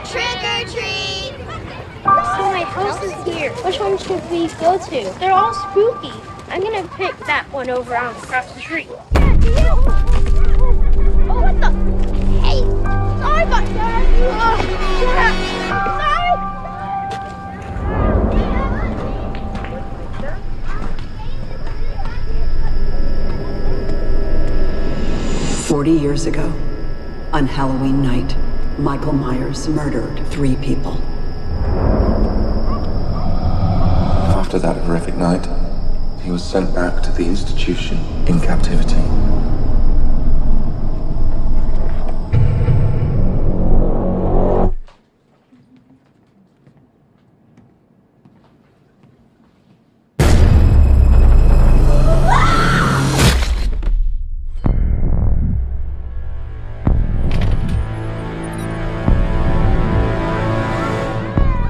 Trick or treat! So my house is here. Which one should we go to? They're all spooky. I'm gonna pick that one over on across the street. Oh, what the? Hey! Sorry about that. Sorry! 40 years ago, on Halloween night, Michael Myers murdered 3 people. After that horrific night, he was sent back to the institution in captivity.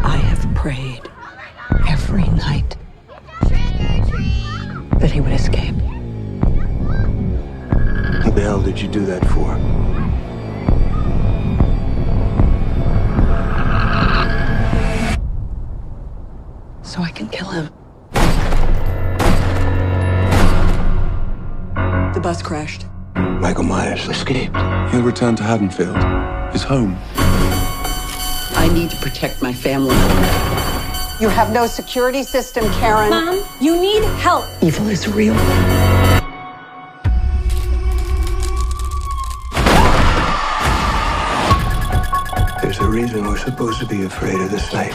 I have prayed every night that he would escape. What the hell did you do that for? So I can kill him. The bus crashed. Michael Myers escaped. He'll return to Haddonfield, his home. I need to protect my family. You have no security system, Karen. Mom, you need help. Evil is real. There's a reason we're supposed to be afraid of this night.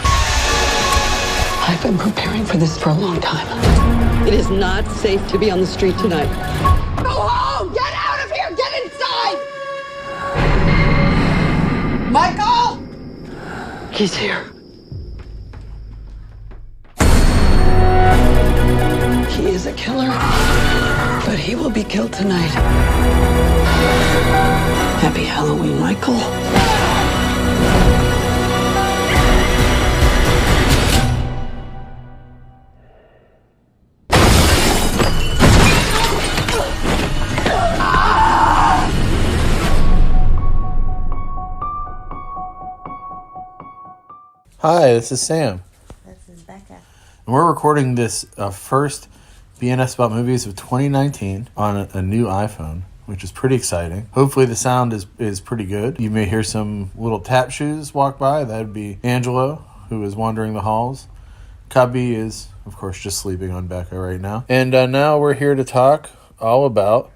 I've been preparing for this for a long time. It is not safe to be on the street tonight. Go home! Get out of here! Get inside! Michael! He's here. He is a killer, but he will be killed tonight. Happy Halloween, Michael. Hi, this is Sam. This is Becca. And we're recording this first B&S About Movies of 2019 on a new iPhone, which is pretty exciting. Hopefully the sound is pretty good. You may hear some little tap shoes walk by. That'd be Angelo, who is wandering the halls. Cubby is, of course, just sleeping on Becca right now. And now we're here to talk all about,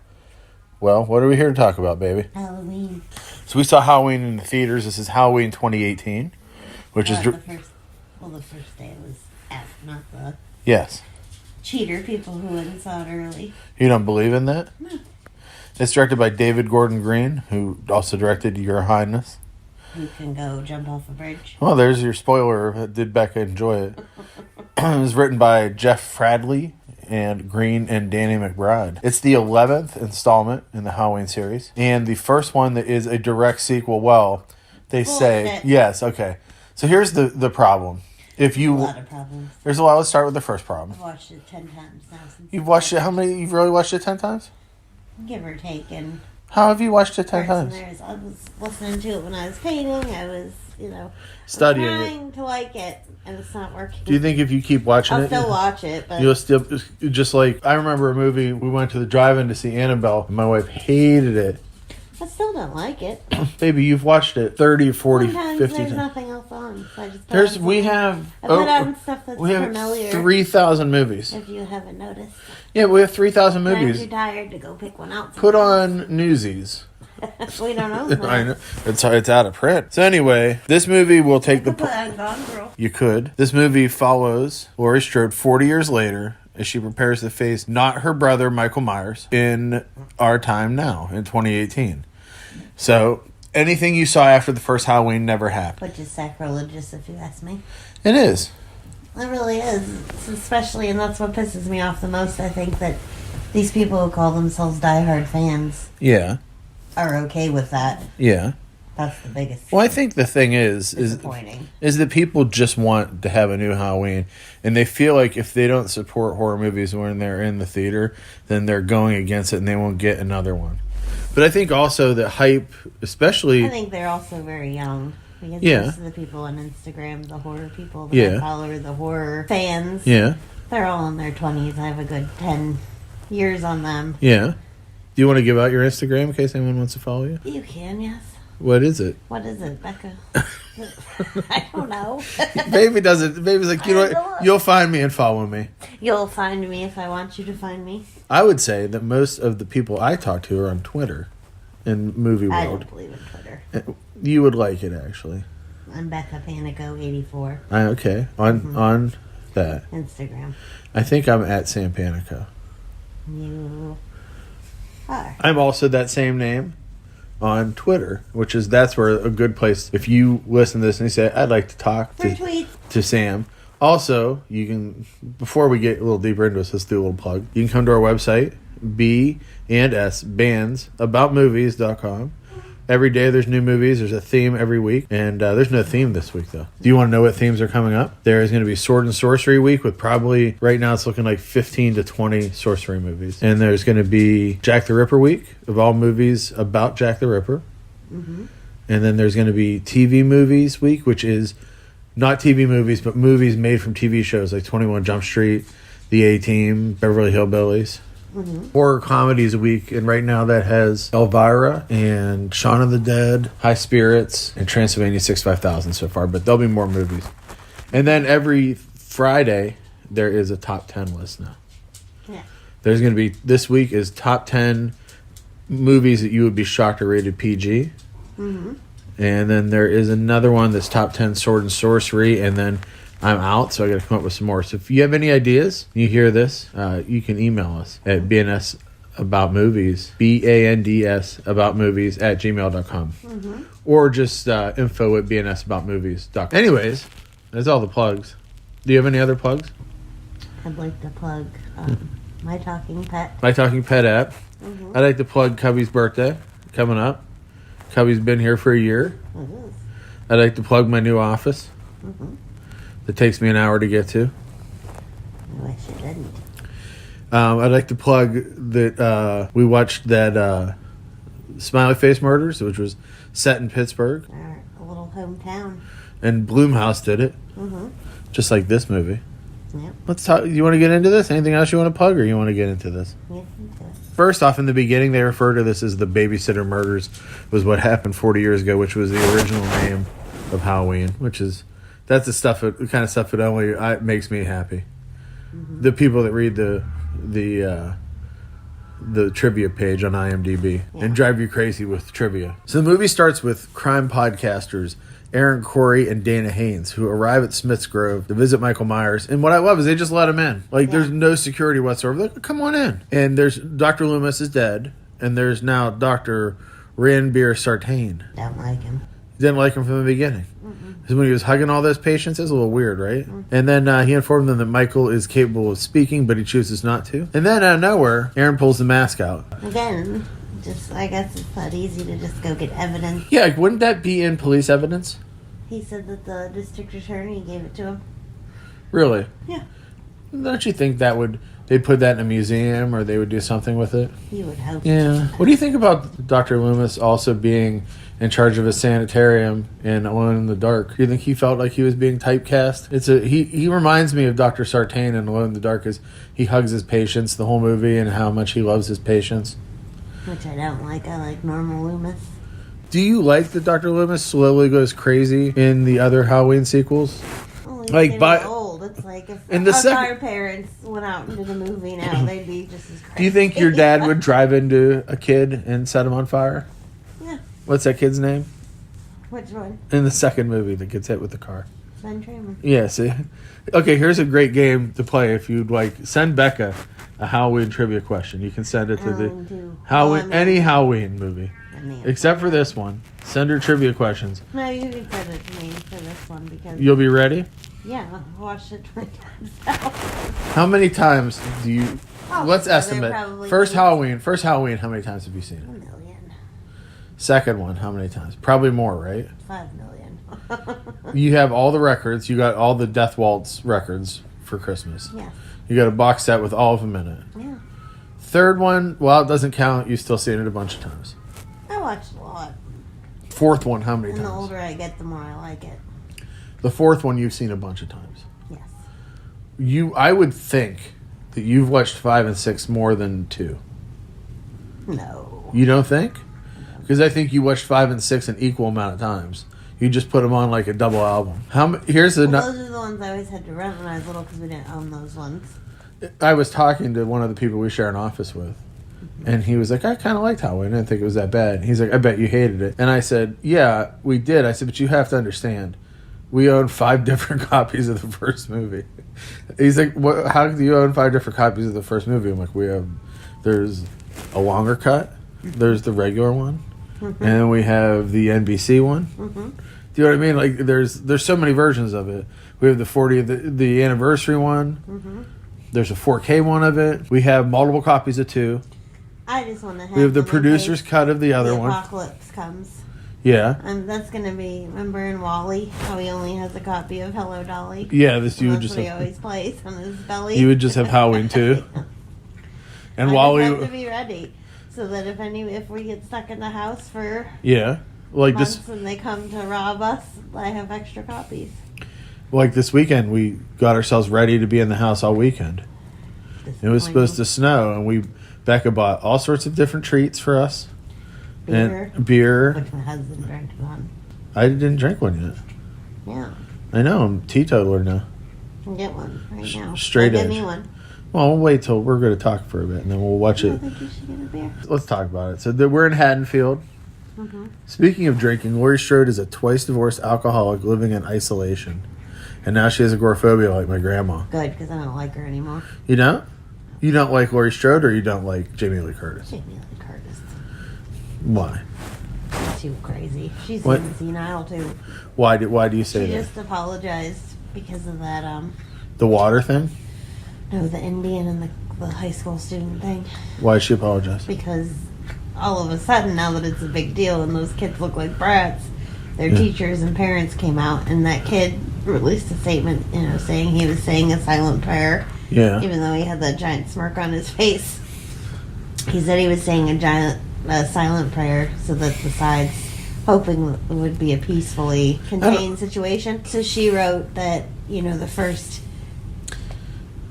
well, what are we here to talk about, baby? Halloween. So we saw Halloween in the theaters. This is Halloween 2018, which is... the first day it was out, not the Yes. cheater people who went and saw it early. You don't believe in that? No. It's directed by David Gordon Green, who also directed Your Highness. Who can go jump off a bridge. Well, there's your spoiler. Did Becca enjoy it? It was written by Jeff Fradley and Green and Danny McBride. It's the 11th installment in the Halloween series, and the first one that is a direct sequel. Well, they say... Bullshit. Yes, okay. So here's the problem. If you... A lot of problems. There's a lot. Let's start with the first problem. I've watched it 10 times now. You've watched it... How many... You've really watched it 10 times? Give or take. And How have you watched it 10 parts and times? there's- I was listening to it when I was painting. I was, Studying it. trying to like it, and it's not working. Do you think if you keep watching I'll it... still watch it, but You'll still... Just like... I remember a movie... We went to the drive-in to see Annabelle, and my wife hated it. I still don't like it. Baby, you've watched it 30, 40, Sometimes 50 there's times. nothing else on, so I just put There's... on We something. have... I put on stuff that's we have familiar. 3,000 movies. If you haven't noticed. Yeah, we have 3,000 But I'm movies. too tired to go pick one out. Put on Newsies. We don't know. I know. It's out of print. So anyway, this movie will take the... Put on Gone Girl. You could. This movie follows Laurie Strode 40 years later as she prepares to face not her brother, Michael Myers, in our time now, in 2018. So, anything you saw after the first Halloween never happened. Which is sacrilegious, if you ask me. It is. It really is. It's especially, and that's what pisses me off the most, I think, that these people who call themselves diehard fans Yeah. are okay with that. Yeah. That's the biggest Well, I think the thing is disappointing. that people just want to have a new Halloween, and they feel like if they don't support horror movies when they're in the theater, then they're going against it and they won't get another one. But I think also that hype, especially... I think they're also very young. Because Yeah. most of the people on Instagram, the horror people that Yeah. I follow, the horror fans, Yeah. they're all in their 20s. I have a good 10 years on them. Yeah. Do you want to give out your Instagram in case anyone wants to follow you? You can, yes. What is it? What is it, Becca? I don't know. Baby doesn't. Baby's like, you know what? You'll find me and follow me. You'll find me if I want you to find me. I would say that most of the people I talk to are on Twitter in movie I world. don't believe in Twitter. You would like it, actually. I'm Becca Panico 84. Okay. On that. Instagram. I think I'm at Sam Panico. You are. I'm also that same name on Twitter, that's where a good place. If you listen to this and you say, I'd like to talk Retweet. to Sam. Also, you can, before we get a little deeper into this, let's do a little plug. You can come to our website, B&S About Movies.com. Every day there's new movies. There's a theme every week. And there's no theme this week, though. Do you want to know what themes are coming up? There is going to be Sword and Sorcery Week with probably, right now it's looking like 15 to 20 sorcery movies. And there's going to be Jack the Ripper Week of all movies about Jack the Ripper. Mm-hmm. And then there's going to be TV Movies Week, which is not TV movies, but movies made from TV shows like 21 Jump Street, The A-Team, Beverly Hillbillies. Mm-hmm. Horror Comedies Week, and right now that has Elvira and Shaun of the Dead, High Spirits, and Transylvania 65000 so far, but there'll be more movies. And then every Friday there is a top 10 list now. Yeah. There's going to be, this week is top 10 movies that you would be shocked are rated PG. Mm-hmm. And then there is another one that's top 10 sword and sorcery, and then I'm out, so I got to come up with some more. So if you have any ideas, you hear this, you can email us at B&S About Movies, BANDS About Movies at gmail.com. Mm-hmm. Or just info at bnsaboutmovies.com. Anyways, that's all the plugs. Do you have any other plugs? I'd like to plug My Talking Pet. My Talking Pet app. Mm-hmm. I'd like to plug Cubby's birthday coming up. Cubby's been here for a year. Mm-hmm. I'd like to plug my new office. Mm-hmm. It takes me an hour to get to. I wish it didn't. I'd like to plug that we watched that Smiley Face Murders, which was set in Pittsburgh. Our little hometown. And Blumhouse did it. Mm-hmm. Just like this movie. Yep. Let's talk. You want to get into this? Anything else you want to plug, or you want to get into this? Get into it. First off, in the beginning, they refer to this as the Babysitter Murders, was what happened 40 years ago, which was the original name of Halloween, which is... That's the kind of stuff that only makes me happy. Mm-hmm. The people that read the trivia page on IMDb and drive you crazy with trivia. So the movie starts with crime podcasters Aaron Corey and Dana Haynes, who arrive at Smith's Grove to visit Michael Myers. And what I love is they just let him in. There's no security whatsoever. They're like, come on in. And there's Dr. Loomis is dead, and there's now Dr. Ranbir Sartain. Don't like him. Didn't like him from the beginning. Because when he was hugging all those patients, it's a little weird, right? And then he informed them that Michael is capable of speaking, but he chooses not to. And then out of nowhere, Aaron pulls the mask out. Again, I guess it's not easy to just go get evidence. Yeah, wouldn't that be in police evidence? He said that the district attorney gave it to him. Really? Yeah. Don't you think they'd put that in a museum, or they would do something with it? You would hope. Yeah. What do you think about Dr. Loomis also being in charge of a sanitarium in Alone in the Dark? Do you think he felt like he was being typecast? He reminds me of Dr. Sartain in Alone in the Dark, as he hugs his patients the whole movie and how much he loves his patients. Which I don't like. I like normal Loomis. Do you like that Dr. Loomis slowly goes crazy in the other Halloween sequels? Well, he's old. It's like if our parents went out and did a movie now, they'd be just as crazy. Do you think your dad would drive into a kid and set him on fire? Yeah. What's that kid's name? Which one? In the second movie that gets hit with the car. Ben Tramer. Yeah, see? Okay, here's a great game to play if you'd like. Send Becca a Halloween trivia question. You can send it to any Halloween movie. Except for this one. Send her trivia questions. No, you can send it to me for this one because... You'll be ready? Yeah, I've watched it 20 times now. How many times do you... let's estimate. First Halloween, how many times have you seen it? 1 million. Second one, how many times? Probably more, right? 5 million. You have all the records. You got all the Death Waltz records for Christmas. Yeah. You got a box set with all of them in it. Yeah. Third one, well, it doesn't count. You've still seen it a bunch of times. I watched a lot. fourth one, how many And the times? older I get, the more I like it. The fourth one you've seen a bunch of times. Yes. I would think that you've watched 5 and 6 more than 2. No. You don't think? Because I think you watched 5 and 6 an equal amount of times. You just put them on like a double album. Here's the. Well, those are the ones I always had to rent when I was little because we didn't own those ones. I was talking to one of the people we share an office with, and he was like, I kind of liked Halloween. I didn't think it was that bad. He's like, I bet you hated it. And I said, yeah, we did. I said, but you have to understand, we own 5 different copies of the first movie. He's like, how do you own 5 different copies of the first movie? I'm like, there's a longer cut, there's the regular one, and then we have the NBC one. Do you know what I mean? Like, there's so many versions of it. We have the 40th, the anniversary one. There's a 4K one of it. We have multiple copies of 2. I just want to have. We have the them in producer's case cut of the other the one. apocalypse comes. Yeah. And that's going to be, remember in Wall-E, how he only has a copy of Hello Dolly? Yeah, And you would that's just what he have, always plays on his belly. you would just have Halloween 2. And I while just have we to be ready, so that if we get stuck in the house for like months this and they come to rob us, I have extra copies. like this weekend we got ourselves ready to be in the house all weekend. It was supposed to snow, and Becca bought all sorts of different treats for us. Beer, And beer. which my husband drank one. I didn't drink one yet. Yeah, I know, I'm teetotaler now. I can get one right now. Straight Get edge. me one. Well, we'll wait till we're going to talk for a bit, and then we'll watch I it. think you should get a beer. Let's talk about it. So we're in Haddonfield. Speaking of drinking, Laurie Strode is a twice divorced alcoholic living in isolation. And now she has agoraphobia like my grandma. Good, because I don't like her anymore. You don't? You don't like Laurie Strode, or you don't like Jamie Lee Curtis? Jamie Lee Curtis. Why? She's too crazy. She's What? even senile too. Why do you say She that? just apologized because of that, The water thing? no, the Indian and the high school student thing. Why did she apologize? Because all of a sudden, now that it's a big deal and those kids look like brats, their teachers and parents came out, and that kid released a statement, saying he was saying a silent prayer, Yeah. even though he had that giant smirk on his face. He said he was saying a silent prayer so that the sides, hoping it would be a peacefully contained situation. So she wrote that, the first.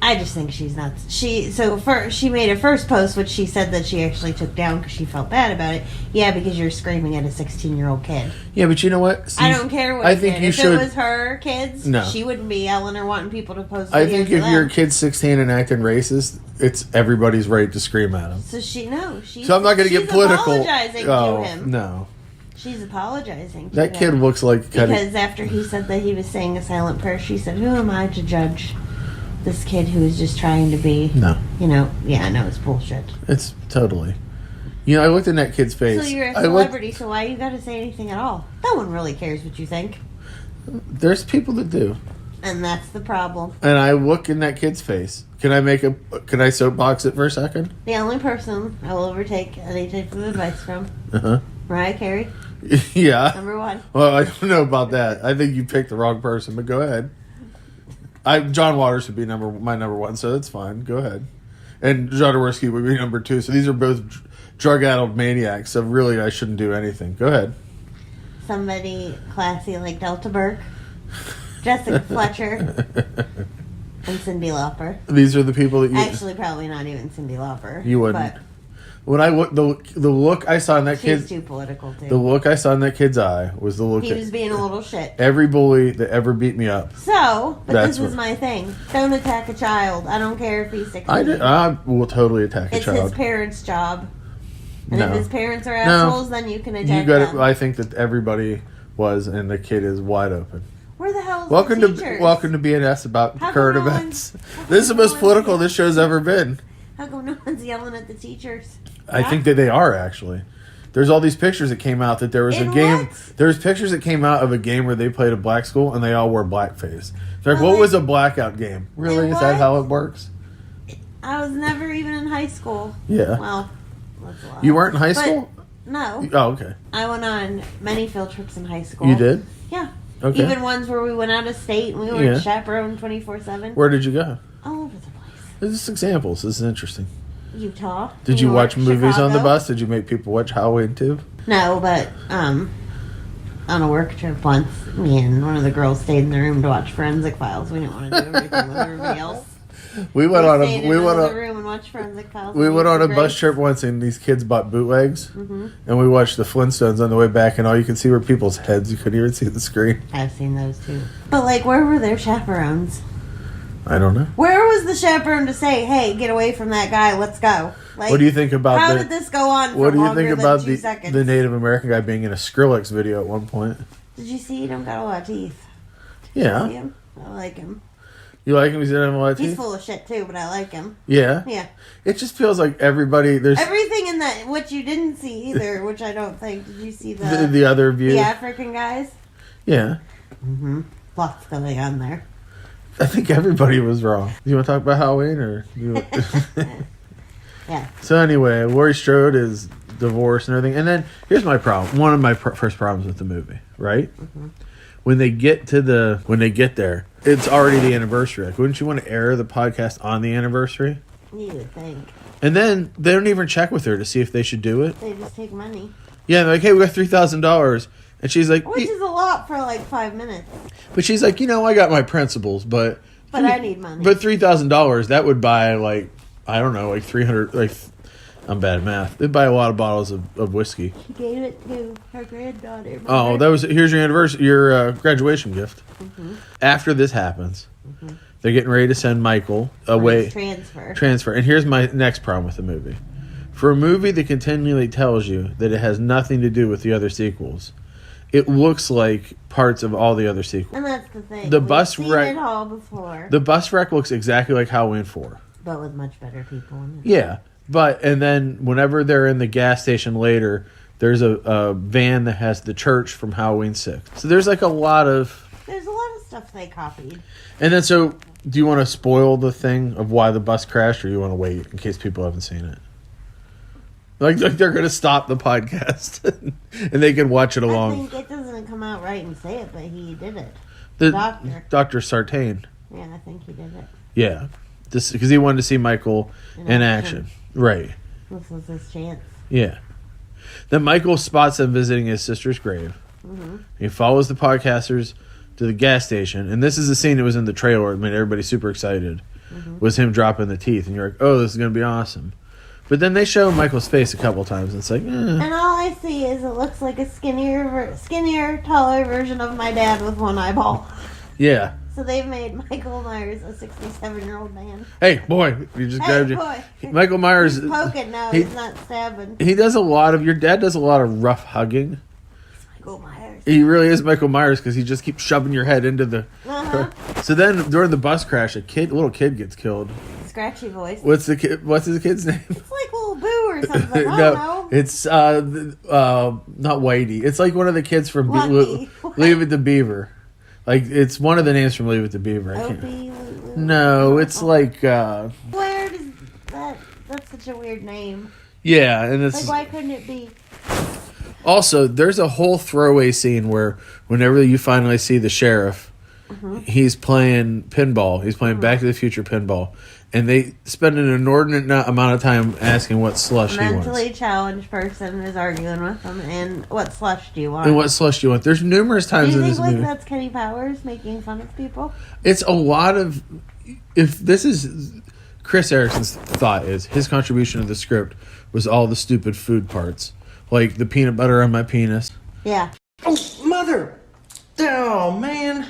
I just think she's nuts. She made a first post, which she said that she actually took down because she felt bad about it. Yeah, because you're screaming at a 16-year-old kid. Yeah, but you know what? See, I don't care what I he think did. you If should. it was her kids, No. she wouldn't be yelling or wanting people to post videos I think if of your them. kid's 16 and acting racist, it's everybody's right to scream at him. So she's So I'm not going to get political. Apologizing to him. No. She's apologizing to That him. kid looks like kind Because after he said that he was saying a silent prayer, she said, "Who am I to judge this kid who is just trying to be?" No. Yeah, I know it's bullshit. It's totally. I looked in that kid's face. So you're a I looked- celebrity, so why you got to say anything at all? No one really cares what you think, There's people that do. and that's the problem. And I look in that kid's face. Can I soapbox it for a second? The only person I will ever take any type of advice from, Uh-huh. Mariah Carey, Yeah. number one. Well, I don't know about that. I think you picked the wrong person, but go ahead. John Waters would be my number one, so that's fine. Go ahead. And Jodorowsky would be number 2. So these are both drug-addled maniacs, so really I shouldn't do anything. Go ahead. Somebody classy like Delta Burke, Jessica Fletcher, and Cyndi Lauper. These are the people that you... Actually, probably not even Cyndi Lauper. You wouldn't. But When I look, the look I saw in that she's kid... too political, too. The look I saw in that kid's eye was the look He was being a little shit. every bully that ever beat me up. So, but That's this is what- my thing. Don't attack a child. I don't care if he's 16. I will totally attack a It's child. his parents' job. And No. if his parents are No. assholes, then you can You attack got them. it. I think that everybody was, and the kid is wide open. Where the hell is Welcome the to teachers? B&S About How come current no events. one's- This is the most no political one's- this show's ever been. How come no one's yelling at the teachers? I think that they are, actually. There's all these pictures that came out that there was In a game. what? There's pictures that came out of a game where they played a black school and they all wore blackface. They're like, Well, what was a blackout game? Really? In Is that what? how it works? I was never even in high school. Yeah. Well, that's a lot. You weren't in high But- school? No. Oh, okay. I went on many field trips in high school. You did? Yeah. Okay. Even ones where we went out of state and we were Yeah. chaperoned 24/7. Where did you go? All over the place. This is examples. This is interesting. Utah. Did New you York, watch movies on the Chicago. bus? Did you make people watch Halloween too? No, but on a work trip once. Me and one of the girls stayed in the room to watch Forensic Files. We didn't want to do everything with everybody else. We went on a room and watched Forensic Files. We went on a bus trip once, and these kids bought bootlegs, and we watched the Flintstones on the way back, and all you could see were people's heads. You couldn't even see the screen. I've seen those too. But like, where were their chaperones? I don't know. Where was the chaperone to say, "Hey, get away from that guy. Let's go"? Like, what do you think about? How did this go on? What do you think about the the Native American guy being in a Skrillex video at one point? Did you see? He don't got a lot of teeth. Yeah, See him? I like him. You like him? He's in a lot of teeth. He's full of shit too, but I like him. Yeah, yeah. It just feels like there's everything in that which you didn't see either, which I don't think. Did you see the other view? The African guys. Yeah. Lots going on there. I think everybody was wrong. Do you want to talk about Halloween or? Yeah. So anyway, Laurie Strode is divorced and everything, and then here's my problem. One of my first problems with the movie, right? When they get there, it's already the anniversary. Like, wouldn't you want to air the podcast on the anniversary? You would think. And then they don't even check with her to see if they should do it. They just take money. Yeah, they're like, hey, we got $3,000. And she's like... Which is a lot for like 5 minutes. But she's like, I got my principles, but... But I need money. But $3,000, that would buy like, I don't know, like 300... Like, I'm bad at math. They'd buy a lot of bottles of whiskey. She gave it to her granddaughter. Oh, here's your anniversary, your graduation gift. After this happens, they're getting ready to send Michael away. Transfer. And here's my next problem with the movie. For a movie that continually tells you that it has nothing to do with the other sequels, it looks like parts of all the other sequels. And that's the thing. The bus wreck. It all before. The bus wreck looks exactly like Halloween 4. But with much better people in it. Yeah. And then whenever they're in the gas station later, there's a van that has the church from Halloween 6. So there's like a lot of... There's a lot of stuff they copied. And then so, do you want to spoil the thing of why the bus crashed, or you want to wait in case people haven't seen it? Like they're going to stop the podcast and they can watch it along. I think it doesn't come out right and say it, but he did it. The doctor. Dr. Sartain. Yeah, I think he did it. Yeah. Because he wanted to see Michael in action. Right. This was his chance. Yeah. Then Michael spots them visiting his sister's grave. He follows the podcasters to the gas station. And this is the scene that was in the trailer that made everybody super excited. Was him dropping the teeth. And you're like, oh, this is going to be awesome. But then they show Michael's face a couple times. And it's like, And all I see is it looks like a skinnier, taller version of my dad with one eyeball. Yeah. So they've made Michael Myers a 67-year-old man. Hey, boy, you just grabbed boy. Michael Myers. He's poking now. He's not stabbing. He does your dad does a lot of rough hugging. He's Michael Myers. He really is Michael Myers because he just keeps shoving your head into the... So then during the bus crash, a little kid gets killed. Scratchy voice. What's his kid's name? It's like Little Boo or something. I don't know. It's not Whitey. It's like one of the kids from Leave It to Beaver. Like, it's one of the names from Leave It to Beaver. No, it's like... Where does that... That's such a weird name. Yeah, and it's... Like, why couldn't it be... Also, there's a whole throwaway scene where whenever you finally see the sheriff, he's playing pinball. He's playing Back to the Future pinball. And they spend an inordinate amount of time asking what slush he wants. Mentally challenged person is arguing with them. And what slush do you want? And what slush do you want? There's numerous times in this movie. Do you think that's Kenny Powers making fun of people? It's a lot of... If this is... Chris Erickson's thought is his contribution to the script was all the stupid food parts. Like the peanut butter on my penis. Yeah. Oh, mother! Oh, man.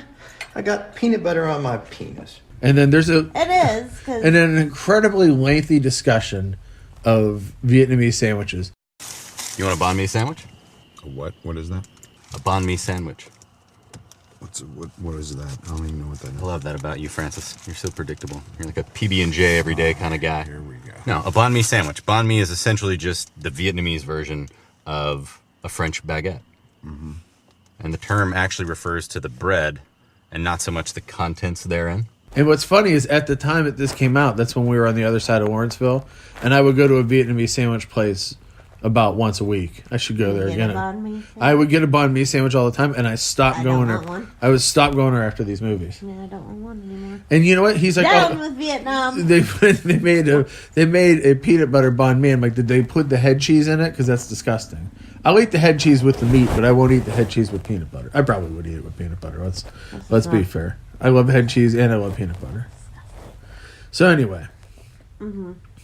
I got peanut butter on my penis. And then there's It is. And then an incredibly lengthy discussion of Vietnamese sandwiches. You want a banh mi sandwich? A what? What is that? A banh mi sandwich. What is that? I don't even know what that is. I love that about you, Francis. You're so predictable. You're like a PB&J every day kind of guy. Here we go. No, a banh mi sandwich. Banh mi is essentially just the Vietnamese version of a French baguette. And the term actually refers to the bread and not so much the contents therein. And what's funny is at the time that this came out, that's when we were on the other side of Lawrenceville, and I would go to a Vietnamese sandwich place about once a week. I should go there again. I would get a banh mi sandwich all the time, and I stopped going there. I would stop going there after these movies. Yeah, I don't want one anymore. And you know what? He's like, down with Vietnam. They made a peanut butter banh mi. I'm like, did they put the head cheese in it? Because that's disgusting. I'll eat the head cheese with the meat, but I won't eat the head cheese with peanut butter. I probably would eat it with peanut butter. Let's be fair. I love head cheese and I love peanut butter. So anyway,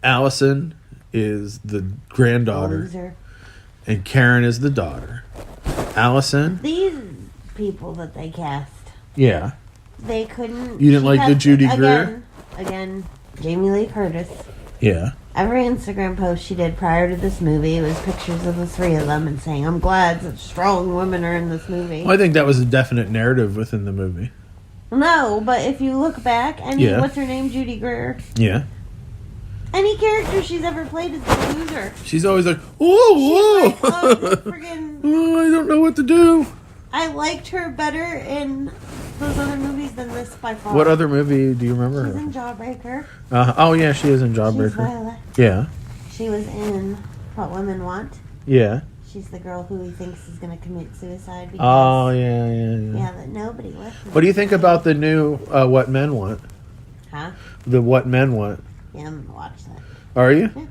Allison is the granddaughter, Loser. and Karen is the daughter. Allison, These people that they cast, yeah. they couldn't. You didn't she like the kept- Judy Greer? Again, Jamie Lee Curtis. Yeah. Every Instagram post she did prior to this movie was pictures of the three of them and saying, "I'm glad such strong women are in this movie." Well, I think that was a definite narrative within the movie. No, but if you look back, what's her name, Judy Greer? Yeah. Any character she's ever played is a loser. She's always like, whoa, She's like, oh, this friggin', I don't know what to do. I liked her better in those other movies than this by far. What other movie do you remember She's her? in Jawbreaker. Oh, yeah, she is in She's Jawbreaker. Violet. Yeah. She was in What Women Want. Yeah. She's the girl who he thinks is going to commit suicide because... Oh, yeah. Yeah, that nobody listens. What do you think about the new What Men Want? Huh? The What Men Want. Yeah, I'm going to watch that. Are you? Yeah.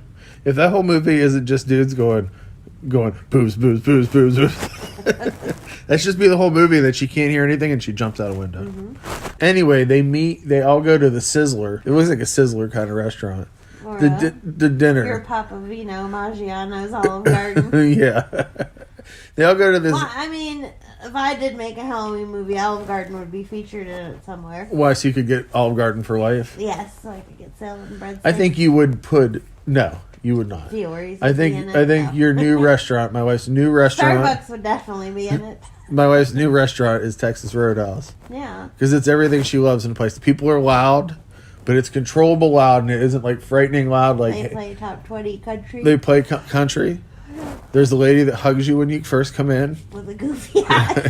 If that whole movie isn't just dudes going, boobs, boobs, boobs, boobs, boobs. That should just be the whole movie, that she can't hear anything and she jumps out a window. Anyway, they all go to the Sizzler. It looks like a Sizzler kind of restaurant. Or The your dinner. Papa Vino Maggiano's Olive Garden. Yeah. They all go to this. Well, I mean, if I did make a Halloween movie, Olive Garden would be featured in it somewhere. Why, so you could get Olive Garden for life? Yes, so I could get salad and breadsticks. I think you would put... No, you would not. Fiore's I would be in it, think no. your new restaurant, my wife's new restaurant... Starbucks would definitely be in it. My wife's new restaurant is Texas Roadhouse. Yeah. Because it's everything she loves in a place. The people are loud, but it's controllable loud, and it isn't like frightening loud. Like They play top 20 country they play country. There's a lady that hugs you when you first come in, with a goofy eye.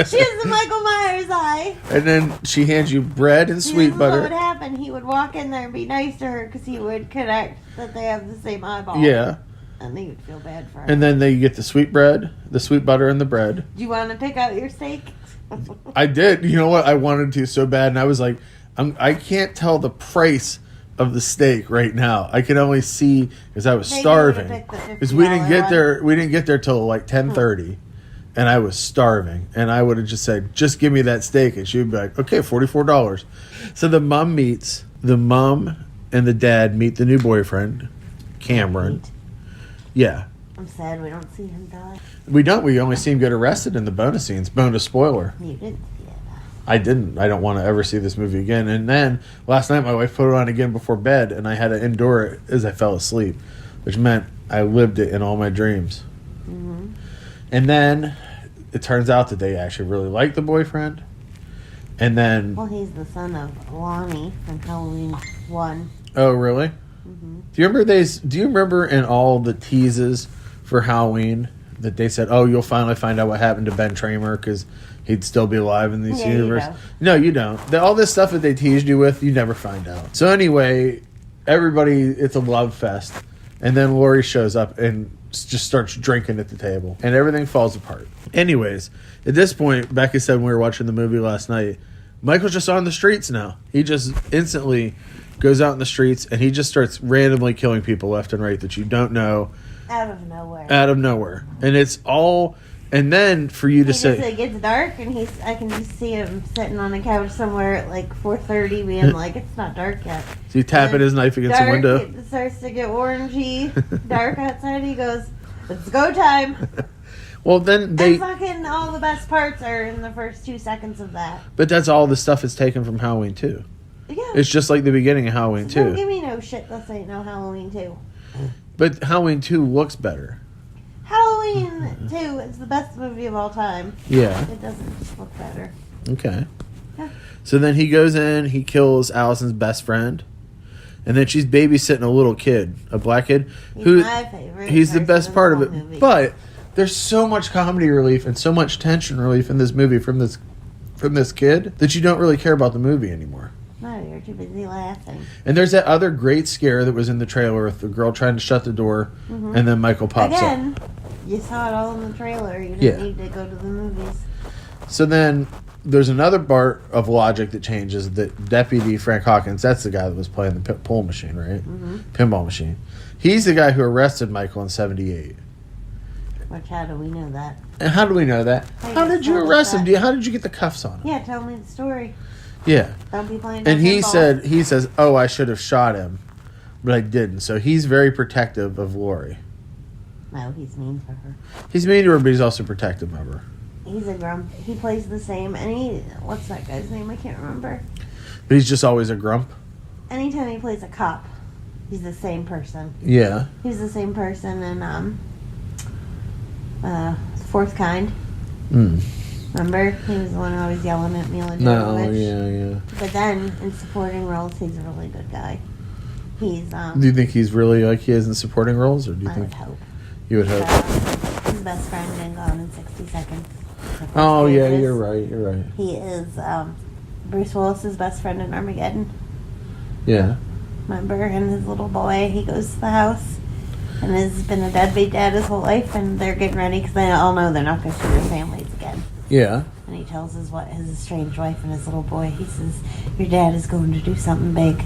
She has the Michael Myers eye. and then she hands you bread and sweet What would butter. happen? He would walk in there and be nice to her because he would connect that they have the same eyeball. Yeah, And he would feel bad for her. and then they get the sweet bread, the sweet butter, and the bread. Do you want to pick out your steak? I did. You know what? I wanted to so bad, and I was like, I can't tell the price of the steak right now. I can only see because I was Maybe starving. you would've picked the Because we didn't $50 get one. there. We didn't get there till like 10:30, and I was starving. And I would have just said, "Just give me that steak," and she would be like, "Okay, $44." So the mom and the dad meet the new boyfriend, Cameron. Yeah. I'm sad we don't see him die. We don't. We only see him get arrested in the bonus scenes. Bonus spoiler. You didn't see it. I didn't. I don't want to ever see this movie again. And then last night my wife put it on again before bed, and I had to endure it as I fell asleep, which meant I lived it in all my dreams. Mm-hmm. And then it turns out that they actually really like the boyfriend. And then, Well, he's the son of Lonnie from Halloween 1. oh really? Mm-hmm. Do you remember in all the teases for Halloween that they said, "Oh, you'll finally find out what happened to Ben Tramer because he'd still be alive in this Yeah, you universe"? don't. No, you don't. All this stuff that they teased you with, you never find out. So anyway, everybody, it's a love fest, and then Laurie shows up and just starts drinking at the table, and everything falls apart. Anyways, at this point, Becca said when we were watching the movie last night, Michael's just on the streets now. He just instantly goes out in the streets, and he just starts randomly killing people left and right that you don't know. Out of nowhere. Out of nowhere. And it's all... And then for you to say... It gets dark, and I can just see him sitting on a couch somewhere at like 4:30 being like, it's not dark yet. So you tapping his knife against the window. It starts to get orangey, dark outside. He goes, "It's go time." Well, then they... And fucking all the best parts are in the first 2 seconds of that. But that's all the stuff is taken from Halloween 2. Yeah. It's just like the beginning of Halloween 2. Don't give me no shit. This ain't no Halloween 2. But Halloween 2 looks better. Halloween 2 is the best movie of all time. Yeah. It doesn't just look better. Okay. Yeah. So then he goes in, he kills Allison's best friend, and then she's babysitting a little kid, a black kid. He's who my favorite. He's the person best in part of the it. whole movie. But there's so much comedy relief and so much tension relief in this movie from this kid that you don't really care about the movie anymore. No, you're too busy laughing. And there's that other great scare that was in the trailer with the girl trying to shut the door, and then Michael pops up. Again, you saw it all in the trailer. You didn't need to go to the movies. So then there's another part of logic that changes, that Deputy Frank Hawkins, that's the guy that was playing the pull machine, right? Pinball machine. He's the guy who arrested Michael in 78. Which, how do we know that? And how do we know that? How did you arrest him? How did you get the cuffs on him? Yeah, tell me the story. Yeah. Don't be playing. And he says, "Oh, I should have shot him, but I didn't." So he's very protective of Lori. No, he's mean to her. He's mean to her, but he's also protective of her. He's a grump. He plays the same. And what's that guy's name? I can't remember. But he's just always a grump. Anytime he plays a cop, he's the same person. Yeah. He's the same person in Fourth Kind. Remember? He was the one always yelling at Mila Jovovich. No, yeah. But then, in supporting roles, he's a really good guy. He's, Do you think he's really like he is in supporting roles? Or do you think... would hope. You would hope. His best friend in Gone in 60 Seconds. Oh, yeah, you're right. He is Bruce Willis's best friend in Armageddon. Yeah. Remember? And his little boy, he goes to the house and has been a deadbeat dad his whole life, and they're getting ready because they all know they're not going to see their families again. Yeah. And he tells his estranged wife and his little boy, he says, "Your dad is going to do something big."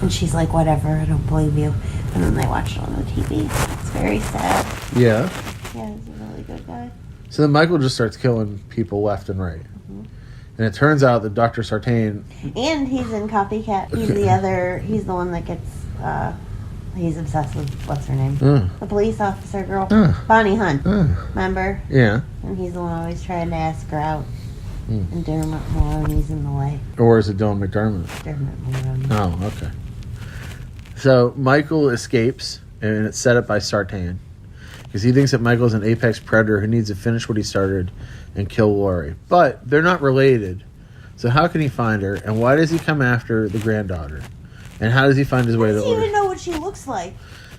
And she's like, "Whatever, I don't believe you." And then they watch it on the TV. It's very sad. Yeah. Yeah, he's a really good guy. So then Michael just starts killing people left and right. And it turns out that Dr. Sartain... And he's in Copycat. He's the one that gets... he's obsessed with, what's her name? The police officer girl. Bonnie Hunt. Remember? Yeah. And he's the one always trying to ask her out. And Dermot Mulroney's in the way. Or is it Dylan McDermott? Dermot Mulroney. Oh, okay. So Michael escapes, and it's set up by Sartain. Because he thinks that Michael's an apex predator who needs to finish what he started and kill Lori. But they're not related. So how can he find her? And why does he come after the granddaughter? And how does he find his way to How does he Lori? even know what she looks like?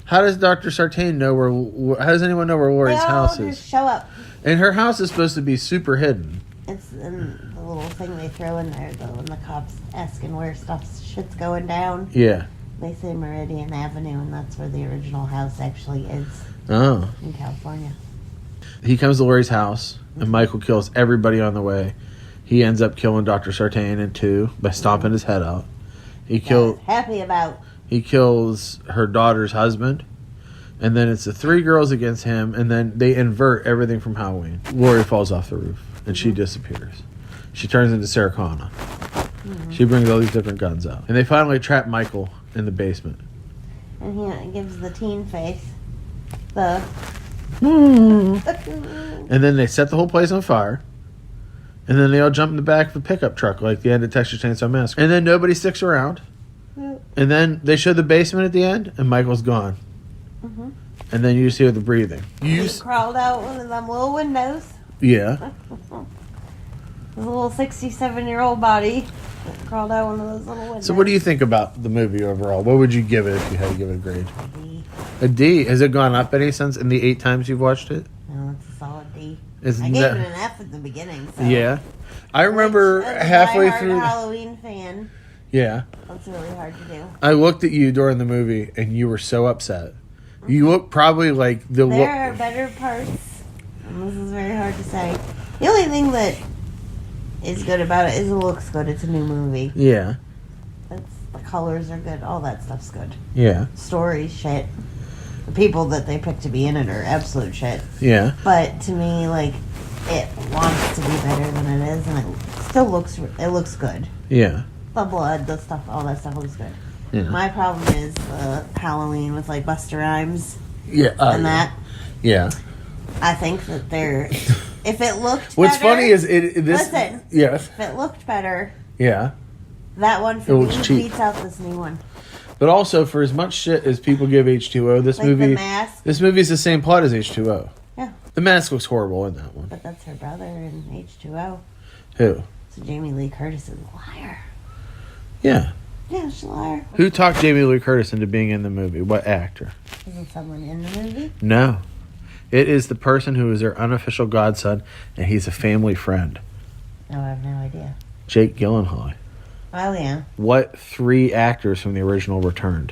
How does Dr. Sartain know where... How does anyone know where Lori's house They all is? just show up. And her house is supposed to be super hidden. It's in the little thing they throw in there, though, when the cops asking where shit's going down. Yeah. They say Meridian Avenue, and that's where the original house actually is. Oh. In California. He comes to Lori's house, and Michael kills everybody on the way. He ends up killing Dr. Sartain in two by stomping his head out. He kills her daughter's husband, and then it's the three girls against him, and then they invert everything from Halloween. Lori falls off the roof, and she disappears. She turns into Sarah Connor. She brings all these different guns out. And they finally trap Michael in the basement. And he gives the teen face. The... And then they set the whole place on fire. And then they all jump in the back of a pickup truck like the end of Texas Chainsaw Massacre. And then nobody sticks around. And then they show the basement at the end, and Michael's gone. And then you just hear the breathing. He crawled out one of them little windows. Yeah. His little 67-year-old body crawled out one of those little windows. So what do you think about the movie overall? What would you give it if you had to give it a grade? A D. Has it gone up any since in the 8 times you've watched it? No, it's a solid D. I Isn't gave that- it an F at the beginning. So. Yeah. I remember As a halfway diehard through... Halloween fan. Yeah. That's really hard to do. I looked at you during the movie, and you were so upset. You look probably like the... There are better parts, and this is very hard to say. The only thing that is good about it is it looks good. It's a new movie. Yeah. The colors are good. All that stuff's good. Yeah. Story, shit. The people that they pick to be in it are absolute shit. Yeah. But to me, like, it wants to be better than it is, and it still looks good. Yeah. The blood, the stuff, all that stuff looks good. Yeah. My problem is Halloween with like Busta Rhymes. Yeah. And that. Yeah. I think that if it looked What's better, funny is listen. Yes. If it looked better, Yeah. that one for It me looks cheap. beats out this new one. But also, for as much shit as people give H2O, this Like The movie, Mask. this movie's the same plot as H2O. Yeah. The Mask looks horrible in that one. But that's her brother in H2O. Who? So Jamie Lee Curtis is a liar. Yeah. Yeah, she's a liar. Who talked Jamie Lee Curtis into being in the movie? What actor? Isn't someone in the movie? No. It is the person who is their unofficial godson, and he's a family friend. No, I have no idea. Jake Gyllenhaal. Oh, yeah. What 3 actors from the original returned?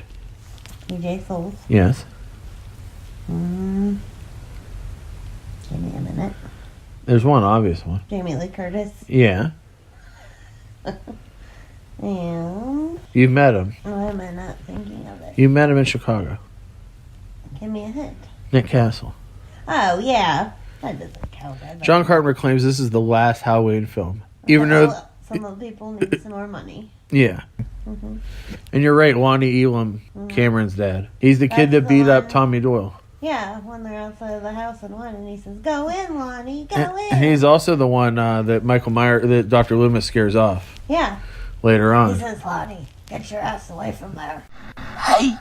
EJ Souls. Yes. Give me a minute. There's one obvious one. Jamie Lee Curtis. Yeah. And... You've met him. why am I not thinking of it? You met him in Chicago. Give me a hint. Nick Castle. Oh, yeah. That doesn't count. John Carpenter claims this is the last Halloween film. Even though... Some of the people need some more money. Yeah. Mm-hmm. And you're right, Lonnie Elam, Cameron's dad. He's the kid that beat up Tommy Doyle. Yeah, when they're outside of the house and one, and he says, "Go in, Lonnie, go in." And he's also the one that that Dr. Loomis scares off. Yeah. Later on. He says, "Lonnie, get your ass away from there." Hey,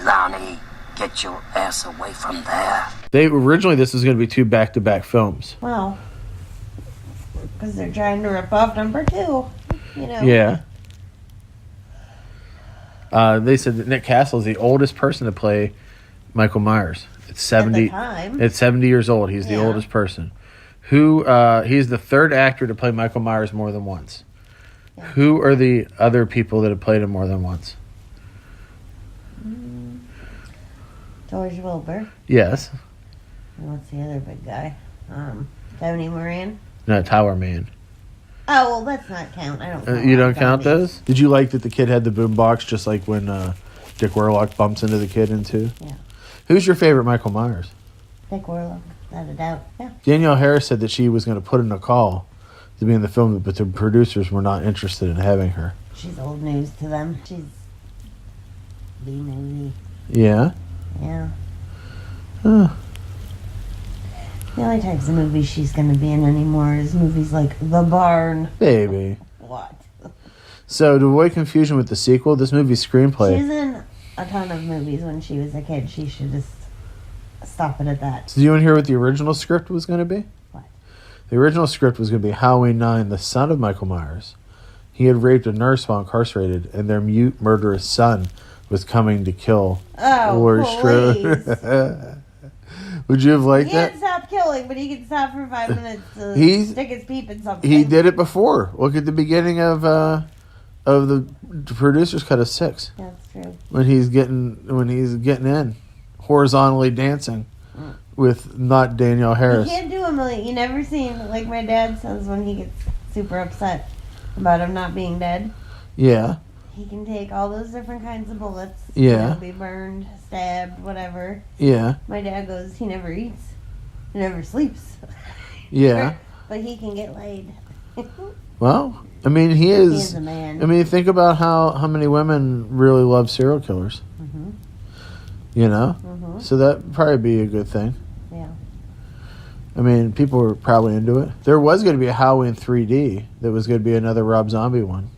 Lonnie, get your ass away from there. Originally this was going to be 2 back-to-back films. Well, because they're trying to rip off number 2, you know. Yeah. They said that Nick Castle is the oldest person to play Michael Myers. It's 70. At the time. It's 70 years old. He's the oldest person. He's the 3rd actor to play Michael Myers more than once. Yeah. Who are the other people that have played him more than once? George Wilbur. Yes. And what's the other big guy? Tony Moran. No, Tower Man. Oh, well, that's not count. I don't. You don't count those? Did you like that the kid had the boombox, just like when Dick Warlock bumps into the kid into? Yeah. Who's your favorite Michael Myers? Dick Warlock, without a doubt. Yeah. Danielle Harris said that she was going to put in a call to be in the film, but the producers were not interested in having her. She's old news to them. She's B-movie. Yeah. Yeah. Huh. The only types of movies she's going to be in anymore is movies like The Barn. Baby. What? So, to avoid confusion with the sequel, this movie's screenplay... She was in a ton of movies when she was a kid. She should just stop it at that. So, do you want to hear what the original script was going to be? What? The original script was going to be Halloween 9, the son of Michael Myers. He had raped a nurse while incarcerated, and their mute, murderous son was coming to kill Laurie Strode. Would you have liked that? He can't stop killing, but he can stop for 5 minutes to stick his peep in something. He did it before. Look at the beginning of the producer's cut of 6. That's true. When he's getting in, horizontally dancing with not Danielle Harris. You can't do a million. You never seen, like my dad says when he gets super upset about him not being dead. Yeah. He can take all those different kinds of bullets. Yeah. Be burned, stabbed, whatever. Yeah. My dad goes, he never eats. He never sleeps. Yeah. But he can get laid. Well, I mean, he is a man. I mean, think about how many women really love serial killers. Mm-hmm. You know? Mm-hmm. So that'd probably be a good thing. Yeah. I mean, people were probably into it. There was going to be a Halloween 3D that was going to be another Rob Zombie one.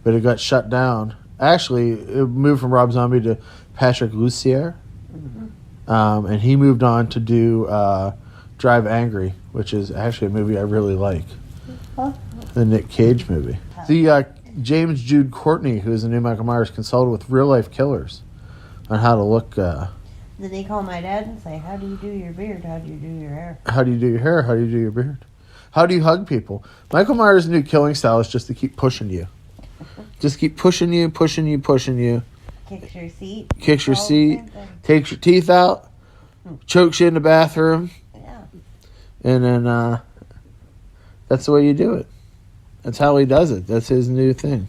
But it got shut down. Actually, it moved from Rob Zombie to Patrick Lussier. Mm-hmm. And he moved on to do Drive Angry, which is actually a movie I really like. Huh? The Nick Cage movie. The James Jude Courtney, who is the new Michael Myers, consulted with real-life killers on how to look... Did he call my dad and say, how do you do your beard? How do you do your hair? How do you do your hair? How do you do your beard? How do you hug people? Michael Myers' new killing style is just to keep pushing you. Just keep pushing you. Kicks your seat. Kicks your seat. Takes your teeth out. Chokes you in the bathroom. Yeah. And then that's the way you do it. That's how he does it. That's his new thing.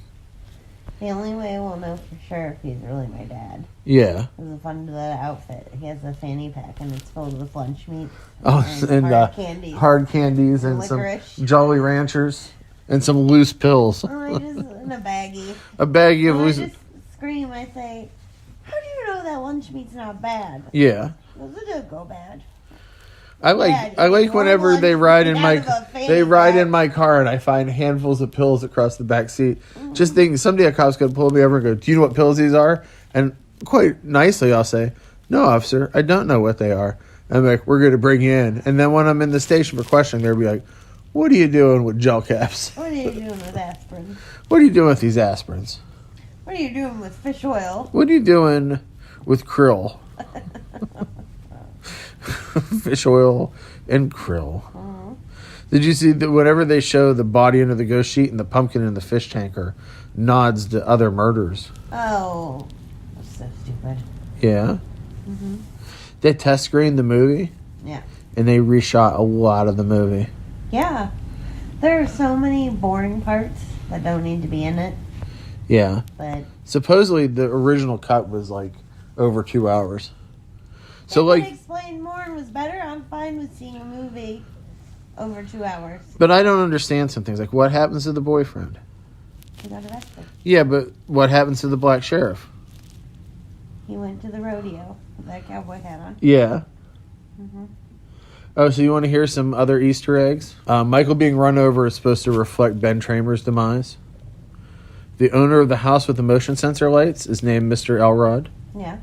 The only way we'll know for sure if he's really my dad. Yeah. Is the fun of the outfit. He has a fanny pack and it's filled with lunch meat. And hard candies and licorice. Some Jolly Ranchers. And some loose pills. I just in a baggie. A baggie of loose. I just scream. I say, "How do you know that lunch meat's not bad?" Yeah. Well, it did go bad. I like whenever they ride in my car and I find handfuls of pills across the back seat. Mm-hmm. Just thinking someday a cop's gonna pull me over and go, "Do you know what pills these are?" And quite nicely I'll say, "No, officer, I don't know what they are." I'm like, "We're gonna bring you in." And then when I'm in the station for questioning, they'll be like, "What are you doing with gel caps? What are you doing with aspirin? What are you doing with these aspirins? What are you doing with fish oil? What are you doing with krill?" Fish oil and krill. Mm-hmm. Did you see that whenever they show the body under the ghost sheet and the pumpkin in the fish tanker nods to other murders? Oh, that's so stupid. Yeah. Mm-hmm. They test screened the movie. Yeah. And they reshot a lot of the movie. Yeah. There are so many boring parts that don't need to be in it. Yeah. But supposedly the original cut was like over 2 hours. So If it like, explained more and was better, I'm fine with seeing a movie over 2 hours. but I don't understand some things. Like, what happens to the boyfriend? He got arrested. Yeah, but what happens to the black sheriff? He went to the rodeo with that cowboy hat on. Yeah. Mm-hmm. Oh, so you want to hear some other Easter eggs? Michael being run over is supposed to reflect Ben Tramer's demise. The owner of the house with the motion sensor lights is named Mr. Elrod. Yeah.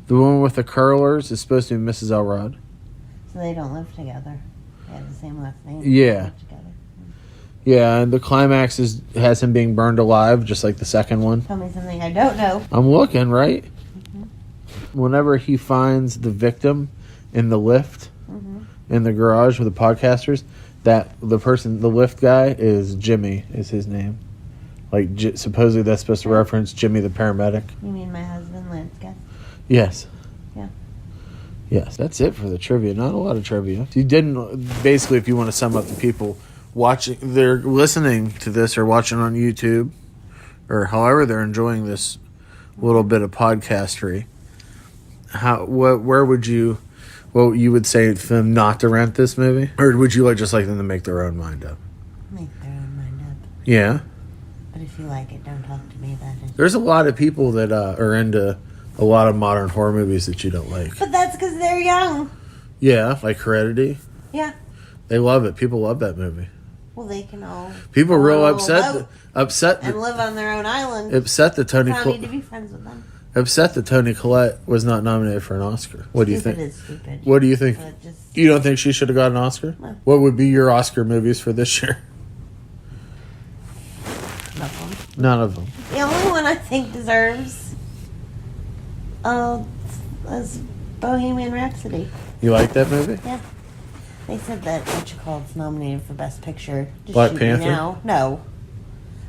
The woman with the curlers is supposed to be Mrs. Elrod. So they don't live together. They have the same last name. Yeah. They live together. Yeah, and the climax has him being burned alive, just like the second one. Tell me something I don't know. I'm looking, right? Whenever he finds the victim in the lift, in the garage with the podcasters, that the lift guy is Jimmy, is his name. Like, supposedly that's supposed to reference Jimmy the paramedic. You mean my husband, Lance Guest? Yes. Yeah. Yes, that's it for the trivia. Not a lot of trivia. You didn't, basically, if you want to sum up the people watching, they're listening to this or watching on YouTube, or however they're enjoying this little bit of podcastery. What you would say to them not to rent this movie? Or would you just like them to make their own mind up? Make their own mind up. Yeah. But if you like it, don't talk to me about it. There's a lot of people that are into a lot of modern horror movies that you don't like. But that's because they're young. Yeah, like Heredity. Yeah. They love it. People love that movie. Well, they can all... People are real boat upset and live on their own island. Upset that Toni I don't need to be friends with them. Upset that Toni Collette was not nominated for an Oscar. What do you think? Stupid is stupid. What do you think? But just- You don't think she should have got an Oscar? No. What would be your Oscar movies for this year? None of them. The only one I think deserves is Bohemian Rhapsody. You like that movie? Yeah. They said that it's nominated for Best Picture. Just Black shoot me Panther? now. No.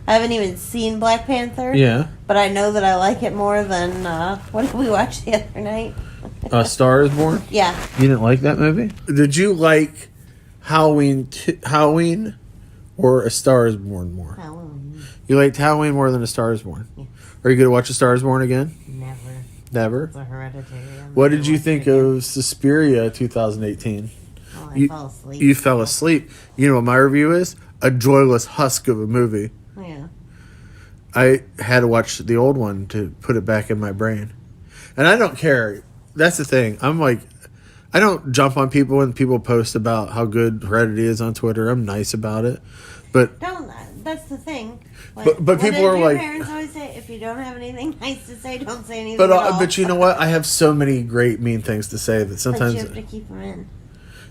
I haven't even seen Black Panther. Yeah. But I know that I like it more than, what did we watch the other night? Star is Born? Yeah. You didn't like that movie? Did you like Halloween or A Star is Born more? Halloween. You liked Halloween more than A Star is Born? Yeah. Are you going to watch A Star is Born again? Never. Never? It's a Hereditary. What did you think of Suspiria 2018? Oh, I fell asleep. You fell asleep. You know what my review is? A joyless husk of a movie. Yeah. I had to watch the old one to put it back in my brain. And I don't care. That's the thing. I'm like, I don't jump on people when people post about how good Heredity is on Twitter. I'm nice about it. But That's the thing. But people are like, parents always say, if you don't have anything nice to say, don't say anything at all. But you know what? I have so many great mean things to say that sometimes... But you have to keep them in.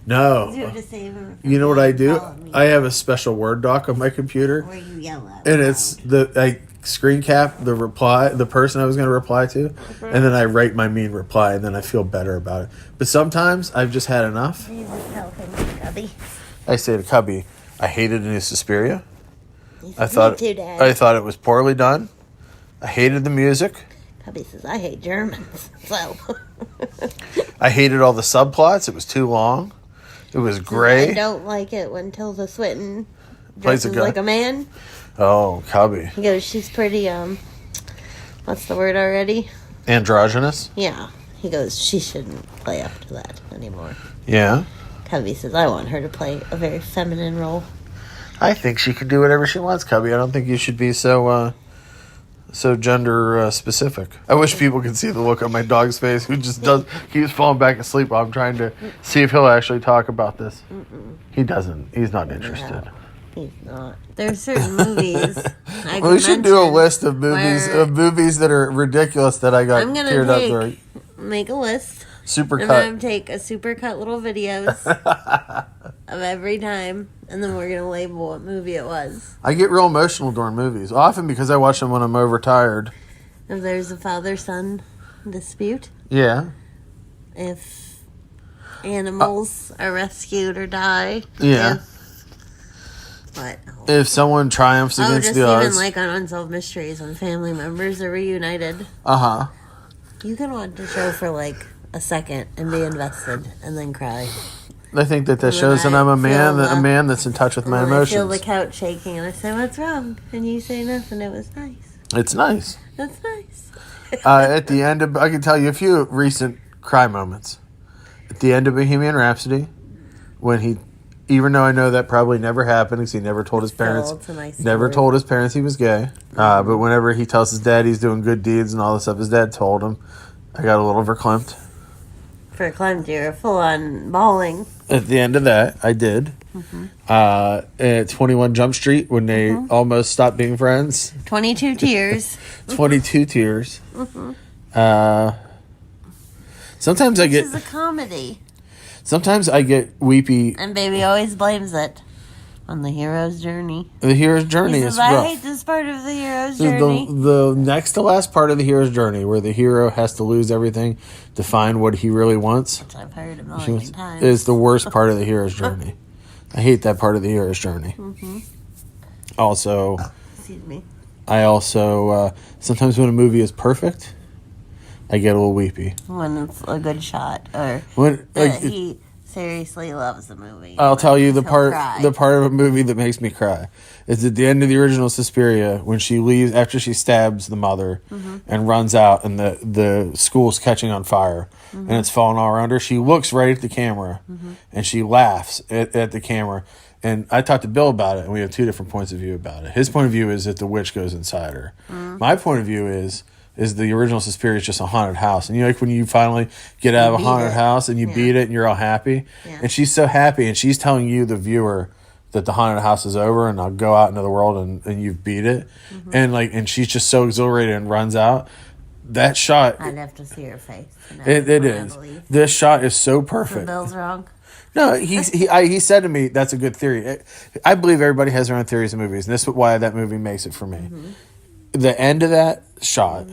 No. You have to save them. You know what I do? I have a special Word doc on my computer. Where you yell at. And it's I screen cap the person I was going to reply to, and then I write my mean reply, and then I feel better about it. But sometimes I've just had enough. You just tell things to Cubby. I say to Cubby, I hated New Suspiria. I Me too, Dad. thought it was poorly done. I hated the music. Cubby says, I hate Germans. So. I hated all the subplots. It was too long. It was gray. I don't like it when Tilda Swinton Plays a dresses guy. like a man. Oh, Cubby. He goes, she's pretty, what's the word already? Androgynous? Yeah. He goes, she shouldn't play up to that anymore. Yeah. Cubby says, I want her to play a very feminine role. I think she can do whatever she wants, Cubby. I don't think you should be so gender specific. I wish people could see the look on my dog's face, who just keeps falling back asleep while I'm trying to see if he'll actually talk about this. He doesn't. He's not interested. No, he's not. There's certain movies. We should do a list of movies that are ridiculous that I got teared up during. Make a list. Supercut. And I'm take a supercut little videos of every time, and then we're gonna label what movie it was. I get real emotional during movies, often because I watch them when I'm overtired. If there's a father-son dispute. Yeah. If animals are rescued or die. Yeah. If someone triumphs against the odds. Even like on Unsolved Mysteries when family members are reunited. Uh-huh. You can watch the show for like a second and be invested and then cry. I think that shows that I'm a man that's in touch with my emotions. I feel the couch shaking and I say, what's wrong? And you say nothing. It was nice. It's nice. That's nice. At the end, I can tell you a few recent cry moments. the end of Bohemian Rhapsody, when he, even though I know that probably never happened because he never told his parents, it's a nice never story. told his parents he was gay. But whenever he tells his dad he's doing good deeds and all this stuff, his dad told him. I got a little verklempt. Verklempt, you're full on bawling. At the end of that, I did. At 21 Jump Street, when they almost stopped being friends. 22 tears. 22 tears. Sometimes I get. This is a comedy. Sometimes I get weepy. And baby always blames it on the hero's journey. The hero's journey He says, is rough. I hate this part of the hero's journey. The next to last part of the hero's journey, where the hero has to lose everything to find what he really wants, Which I've heard a million times. is the worst part of the hero's journey. I hate that part of the hero's journey. Also, excuse me. I also sometimes when a movie is perfect, I get a little weepy. When it's a good shot, or When he seriously loves the movie. I'll tell you the He'll part cry. of a movie that makes me cry. It's at the end of the original Suspiria when she leaves after she stabs the mother and runs out, and the school's catching on fire and it's falling all around her. She looks right at the camera and she laughs at the camera. And I talked to Bill about it, and we have two different points of view about it. His point of view is that the witch goes inside her. My point of view is the original Suspiria is just a haunted house. And you know, like when you finally get out of a haunted house and you beat it and you're all happy. Yeah. And she's so happy, and she's telling you, the viewer, that the haunted house is over and I'll go out into the world and you've beat it. And she's just so exhilarated and runs out. That shot, I'd have to see her face. it is. This shot is so So perfect. Bill's wrong. No, he said to me, that's a good theory. I believe everybody has their own theories of movies, and this is why that movie makes it for me. The end of that shot,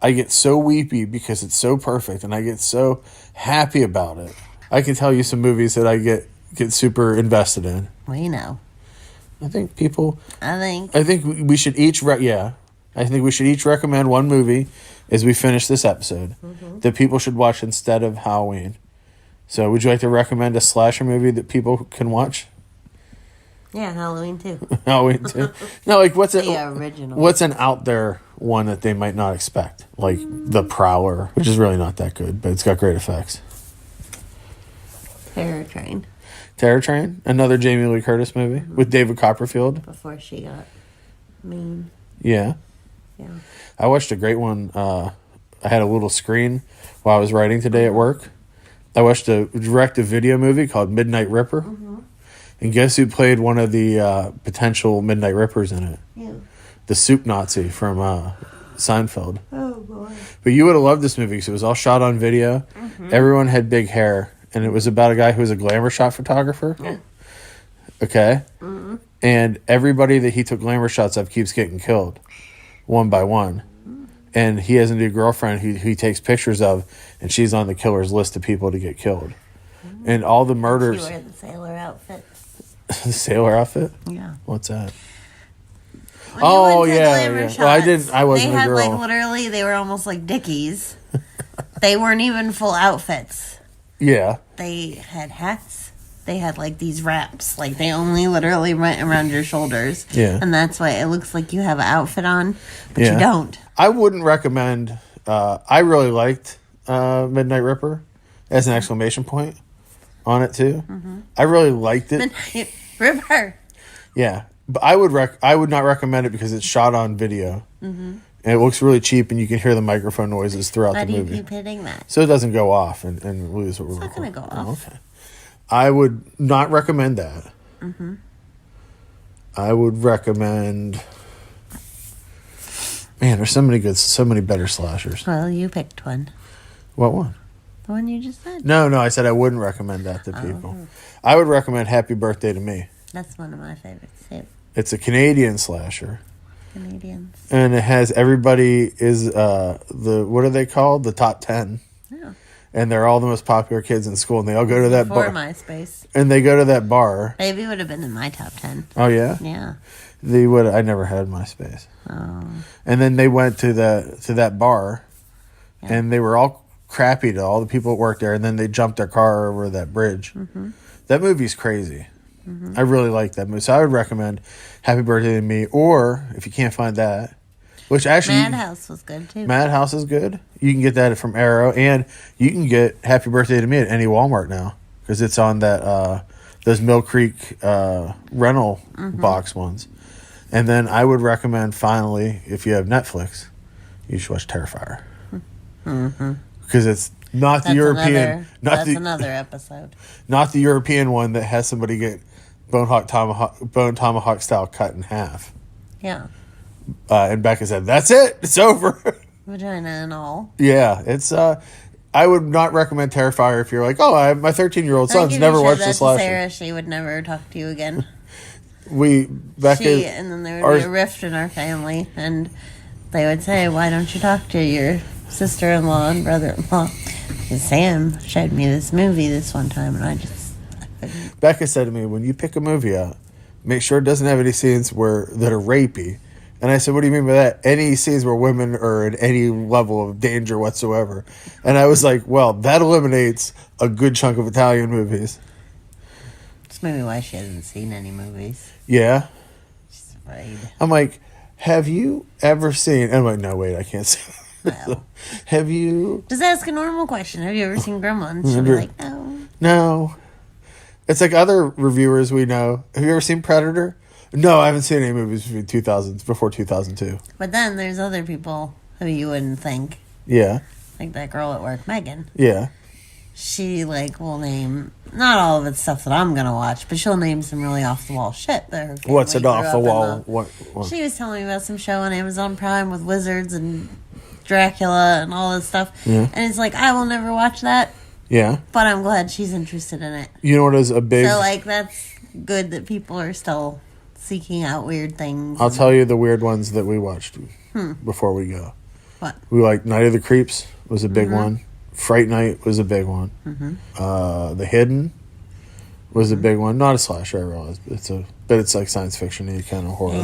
I get so weepy because it's so perfect, and I get so happy about it. I can tell you some movies that I get super invested in. We know. I think we should each I think we should each recommend one movie as we finish this episode that people should watch instead of Halloween. So would you like to recommend a slasher movie that people can watch? Yeah, Halloween too. Halloween too. No, like what's The original. What's an out there one that they might not expect? Like The Prowler, which is really not that good, but it's got great effects. Terror Train. Terror Train, another Jamie Lee Curtis movie with David Copperfield. Before she got mean. Yeah. Yeah. I watched a great one. I had a little screen while I was writing today at work. I watched a direct-to-video movie called Midnight Ripper. And guess who played one of the potential Midnight Rippers in it? Yeah. The soup Nazi from Seinfeld. Oh, boy. But you would have loved this movie because it was all shot on video. Everyone had big hair. And it was about a guy who was a glamour shot photographer. Yeah. Okay? And everybody that he took glamour shots of keeps getting killed. One by one. And he has a new girlfriend who he takes pictures of, and she's on the killer's list of people to get killed. And all the murders... She wore the sailor outfit. The sailor outfit? Yeah. What's that? When you went to glamour Well, I shots, I wasn't they a had, girl. like, literally, they were almost like Dickies. They weren't even full outfits. Yeah. They had hats. They had, like, these wraps. Like, they only literally went around your shoulders. Yeah. And that's why it looks like you have an outfit on, but Yeah. you don't. I wouldn't recommend... I really liked Midnight Ripper as an exclamation point on it, too. I really liked it. Midnight Ripper. Yeah. But I would not recommend it because it's shot on video. And it looks really cheap, and you can hear the microphone noises throughout Why the do you movie. keep hitting that? So it doesn't go off and lose what we're It's not going to go off. okay. I would not recommend that. I would recommend... Man, there's so many better slashers. Well, you picked one. What one? The one you just said. No, I said I wouldn't recommend that to people. I would recommend Happy Birthday to Me. That's one of my favorites, too. It's a Canadian slasher. Canadians. And it has everybody is what are they called? The top 10. Yeah. And they're all the most popular kids in school, and they all go to that Before bar. MySpace. And they go to that bar. Maybe would have been in my top 10. Oh yeah? Yeah. They would I never had MySpace. Oh. And then they went to that bar and they were all crappy to all the people that worked there, and then they jumped their car over that bridge. That movie's crazy. I really like that movie. So I would recommend Happy Birthday to Me, or if you can't find that, Which actually, Madhouse was good too. Madhouse is good. You can get that from Arrow, and you can get Happy Birthday to Me at any Walmart now because it's on that those Mill Creek rental box ones. And then I would recommend, finally, if you have Netflix, you should watch Terrifier because it's not the European. That's another episode. Not the European one that has somebody get bone tomahawk style cut in half. Yeah. And Becca said, "That's it. It's over." Vagina and all. Yeah, it's. I would not recommend Terrifier if you're like, oh, my 13-year-old son's never watched this last year. Sarah, she would never talk to you again. Becca, and then there would be a rift in our family, and they would say, "Why don't you talk to your sister-in-law and brother-in-law?" Because Sam showed me this movie this one time, and I couldn't. Becca said to me, "When you pick a movie out, make sure it doesn't have any scenes that are rapey." And I said, "What do you mean by that?" "Any scenes where women are in any level of danger whatsoever." And I was like, well, that eliminates a good chunk of Italian movies. It's maybe why she hasn't seen any movies. Yeah. She's afraid. I'm like, have you ever seen... And I'm like, no, wait, I can't say Well, have you... Just ask a normal question. Have you ever seen Gremlins? She'll be like, no. No. It's like other reviewers we know. Have you ever seen Predator? No, I haven't seen any movies before 2002. But then there's other people who you wouldn't think. Yeah. Like that girl at work, Megan. Yeah. She, will name, not all of it's stuff that I'm going to watch, but she'll name some really off-the-wall shit that her family What's it grew off the up in wall? What? She was telling me about some show on Amazon Prime with wizards and Dracula and all this stuff. Yeah. And it's like, I will never watch that. Yeah. But I'm glad she's interested in it. You know what is a big... So, that's good that people are still seeking out weird things. I'll tell you the weird ones that we watched before we go. What? We like Night of the Creeps was a big one. Fright Night was a big one. The Hidden was a big one. Not a slasher, I realize, but it's like science fiction-y kind of horror.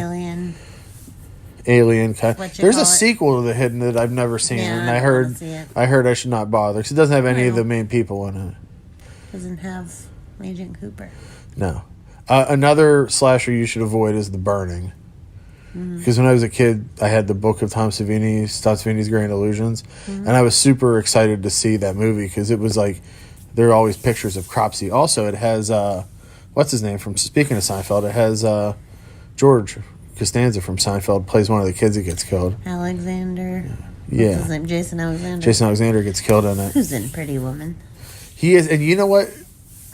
Alien kind. There's a sequel to The Hidden that I've never seen, and I heard I should not bother because it doesn't have any of the main people in it. Doesn't have Agent Cooper. No. Another slasher you should avoid is The Burning. Because when I was a kid, I had the book of Tom Savini's Grand Illusions, and I was super excited to see that movie because it was like there are always pictures of Cropsey. Also, it has what's his name from speaking of Seinfeld? It has George Costanza from Seinfeld plays one of the kids that gets killed. Alexander. Yeah. What's his name? Jason Alexander. Jason Alexander gets killed in it. Who's in Pretty Woman? He is, and you know what?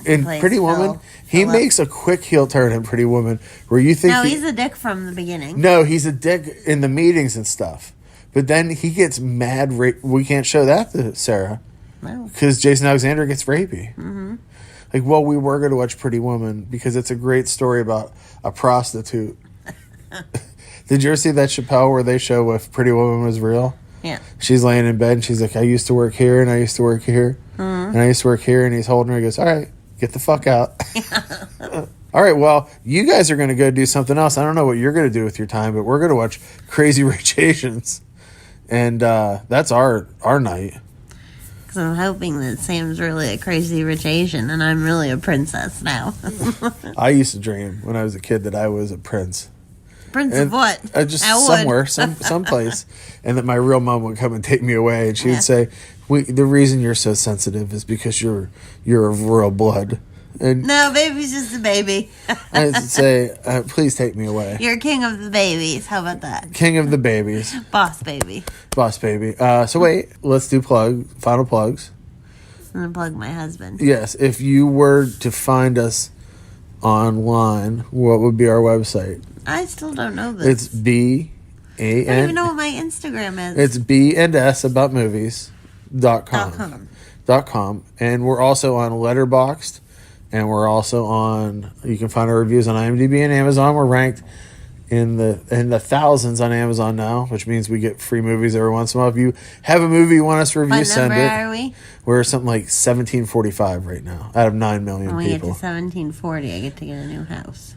In Pretty Woman, he makes a quick heel turn in Pretty Woman where you think... No, he's a dick from the beginning. No, he's a dick in the meetings and stuff. But then he gets mad... We can't show that to Sarah. No. Because Jason Alexander gets rapey. Like, well, we were going to watch Pretty Woman because it's a great story about a prostitute. Did you ever see that Chappelle where they show if Pretty Woman was real? Yeah. She's laying in bed and she's like, I used to work here and I used to work here. And I used to work here, and he's holding her. He goes, all right, get the fuck out. All right, well, you guys are going to go do something else. I don't know what you're going to do with your time, but we're going to watch Crazy Rich Asians. And that's our night. Because I'm hoping that Sam's really a crazy rich Asian, and I'm really a princess now. I used to dream when I was a kid that I was a prince. Prince of what? Just somewhere, someplace. And that my real mom would come and take me away, and she would say, the reason you're so sensitive is because you're of royal blood. And no, baby's just a baby. I'd say, please take me away. You're king of the babies. How about that? King of the babies. Boss baby. Boss baby. So wait, let's do final plugs. I'm going to plug my husband. Yes, if you were to find us online, what would be our website? I still don't know this. It's B-A-N... I don't even know what my Instagram is. It's B&S About Movies. .com. And we're also on Letterboxd, and we're also on... You can find our reviews on IMDb and Amazon. We're ranked in the thousands on Amazon now, which means we get free movies every once in a while. If you have a movie you want us to review, send it. What number are we? We're something like 1745 right now, out of 9 million people. When we get to 1740, I get to get a new house.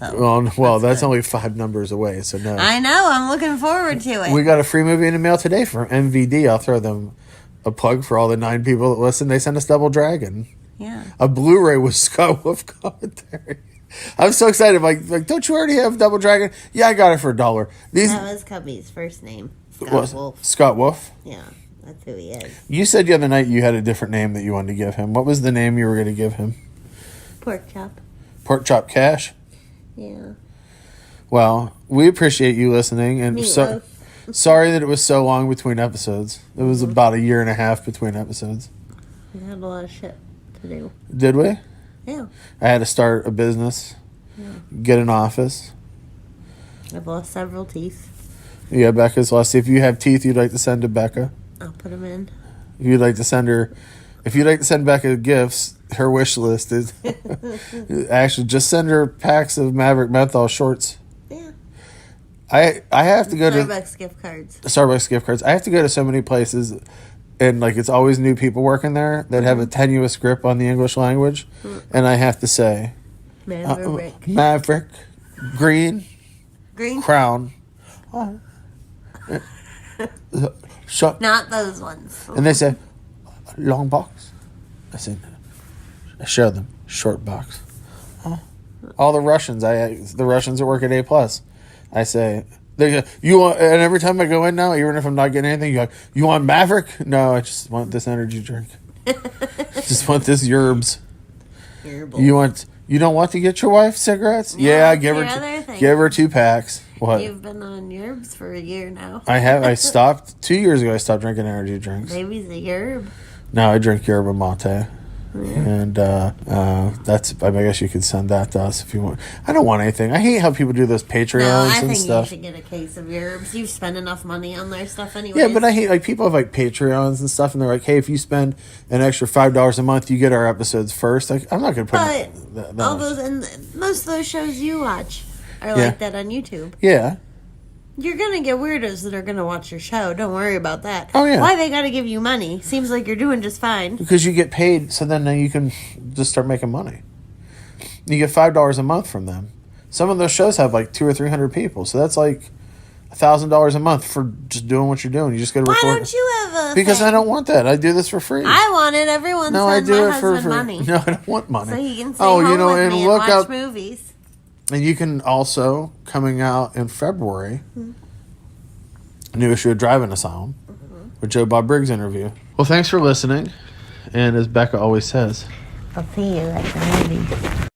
Well, that's only 5 numbers away, so no. I know. I'm looking forward to it. We got a free movie in the mail today from MVD. I'll throw them a plug for all the 9 people that listen. They sent us Double Dragon. Yeah. A Blu-ray with Scott Wolf commentary. I'm so excited. Like, don't you already have Double Dragon? Yeah, I got it for $1. That was Cubby's first name. Scott Wolf. Scott Wolf? Yeah, that's who he is. You said the other night you had a different name that you wanted to give him. What was the name you were going to give him? Pork Chop. Pork Chop Cash? Yeah. Well, we appreciate you listening, and sorry that it was so long between episodes. It was about 1.5 years between episodes. We had a lot of shit to do. Did we? Yeah. I had to start a business, get an office. I've lost several teeth. Yeah, Becca's lost. If you have teeth you'd like to send to Becca, I'll put them in. if you'd like to send Becca gifts, her wish list is actually just send her packs of Maverick menthol shorts. Yeah. I have to go Starbucks gift cards. Starbucks gift cards. I have to go to so many places, and like it's always new people working there that have a tenuous grip on the English language, and I have to say, Maverick, green, crown. Not those ones. And they say, long box. I say, I show them short box. All the Russians, the Russians that work at A+, I say, they go, you want, and every time I go in now, even if I'm not getting anything, you go, you want Maverick? No, I just want this energy drink. Just want this Yerbs. You don't want to get your wife cigarettes? No, yeah, give her 2 packs. What? You've been on Yerbs for a year now. I have. I stopped 2 years ago. I stopped drinking energy drinks. Baby's a Yerb. No, I drink yerba mate. And that's, I guess you could send that to us if you want. I don't want anything. I hate how people do those Patreons and stuff. I think you should get a case of Yerbs. You spend enough money on their stuff anyway. Yeah, but I hate, like, people have, like, Patreons and stuff, and they're like, hey, if you spend an extra $5 a month, you get our episodes first. Like, I'm not going to put But all those, and most of those shows you watch are like that on YouTube. Yeah. You're going to get weirdos that are going to watch your show. Don't worry about that. Oh, yeah. Why they got to give you money? Seems like you're doing just fine. Because you get paid, so then you can just start making money. You get $5 a month from them. Some of those shows have like 200 or 300 people, so that's like $1,000 a month for just doing what you're doing. You just got to record. Why don't you have a Because thing? I don't want that. I do this for free. I want it. Everyone sends my husband money. No, I don't want money. So he can stay home with me and watch movies. And you can also, coming out in February, new issue of Driving Asylum with Joe Bob Briggs interview. Well, thanks for listening. And as Becca always says, I'll see you at the movies.